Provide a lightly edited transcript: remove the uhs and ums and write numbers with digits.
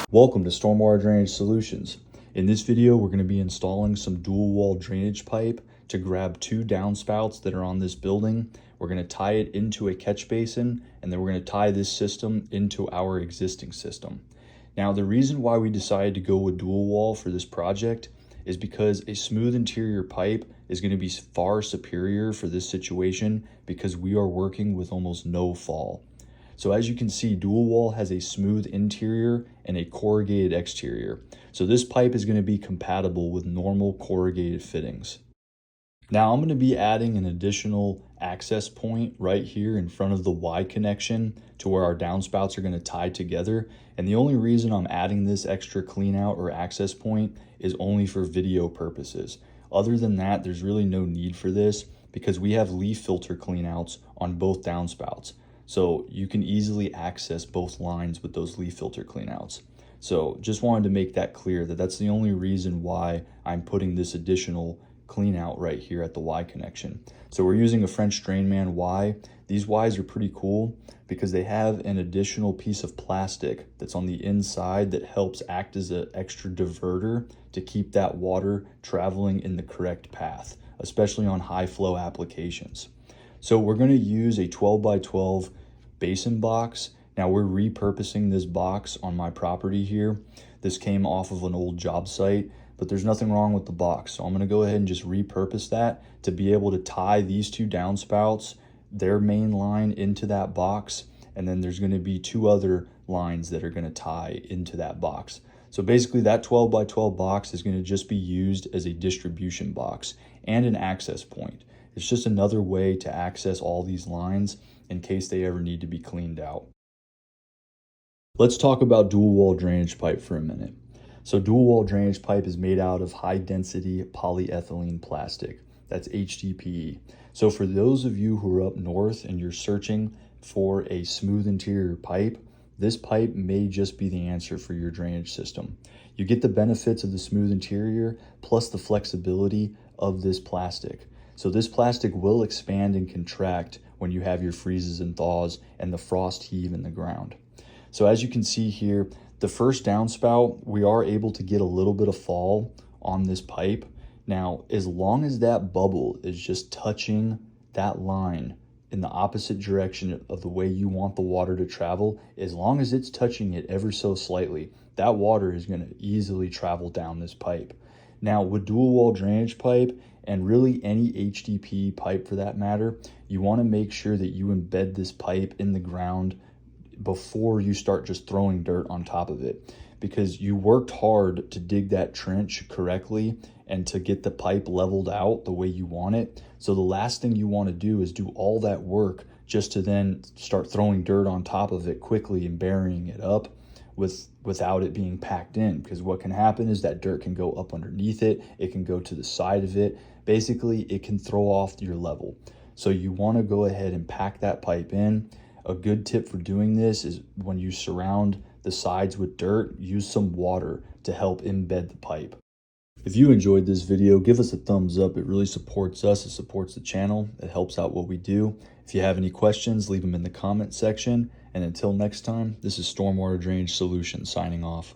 Welcome to Stormwater Drainage Solutions. In this video, we're going to be installing some dual wall drainage pipe to grab two downspouts that are on this building. We're going to tie it into a catch basin, and then we're going to tie this system into our existing system. Now, the reason why we decided to go with dual wall for this project is because a smooth interior pipe is going to be far superior for this situation because we are working with almost no fall. So as you can see, dual wall has a smooth interior and a corrugated exterior. So this pipe is going to be compatible with normal corrugated fittings. Now I'm going to be adding an additional access point right here in front of the Y connection to where our downspouts are going to tie together. And the only reason I'm adding this extra clean out or access point is only for video purposes. Other than that, there's really no need for this because we have leaf filter clean outs on both downspouts. So you can easily access both lines with those leaf filter cleanouts. So just wanted to make that clear that that's the only reason why I'm putting this additional clean out right here at the Y connection. So we're using a French Drainman Y. These Ys are pretty cool because they have an additional piece of plastic that's on the inside that helps act as an extra diverter to keep that water traveling in the correct path, especially on high flow applications. So we're going to use a 12 by 12 basin box. Now we're repurposing this box on my property here. This came off of an old job site, but there's nothing wrong with the box. So I'm going to go ahead and just repurpose that to be able to tie these two downspouts, their main line into that box. And then there's going to be two other lines that are going to tie into that box. So basically that 12 by 12 box is going to just be used as a distribution box and an access point. It's just another way to access all these lines in case they ever need to be cleaned out. Let's talk about dual wall drainage pipe for a minute. So dual wall drainage pipe is made out of high density polyethylene plastic. That's HDPE. So for those of you who are up north and you're searching for a smooth interior pipe, this pipe may just be the answer for your drainage system. You get the benefits of the smooth interior plus the flexibility of this plastic. So this plastic will expand and contract when you have your freezes and thaws and the frost heave in the ground. So as you can see here, the first downspout, we are able to get a little bit of fall on this pipe. Now, as long as that bubble is just touching that line in the opposite direction of the way you want the water to travel, as long as it's touching it ever so slightly, that water is going to easily travel down this pipe. Now, with dual wall drainage pipe, and really any HDPE pipe for that matter, you want to make sure that you embed this pipe in the ground before you start just throwing dirt on top of it, because you worked hard to dig that trench correctly and to get the pipe leveled out the way you want it. So the last thing you want to do is do all that work just to then start throwing dirt on top of it quickly and burying it up without it being packed in, because what can happen is that dirt can go up underneath it, it can go to the side of it. Basically, it can throw off your level. So you want to go ahead and pack that pipe in. A good tip for doing this is when you surround the sides with dirt, use some water to help embed the pipe. If you enjoyed this video, give us a thumbs up. It really supports us. It supports the channel. It helps out what we do. If you have any questions, leave them in the comment section. And until next time, this is Stormwater Drainage Solutions signing off.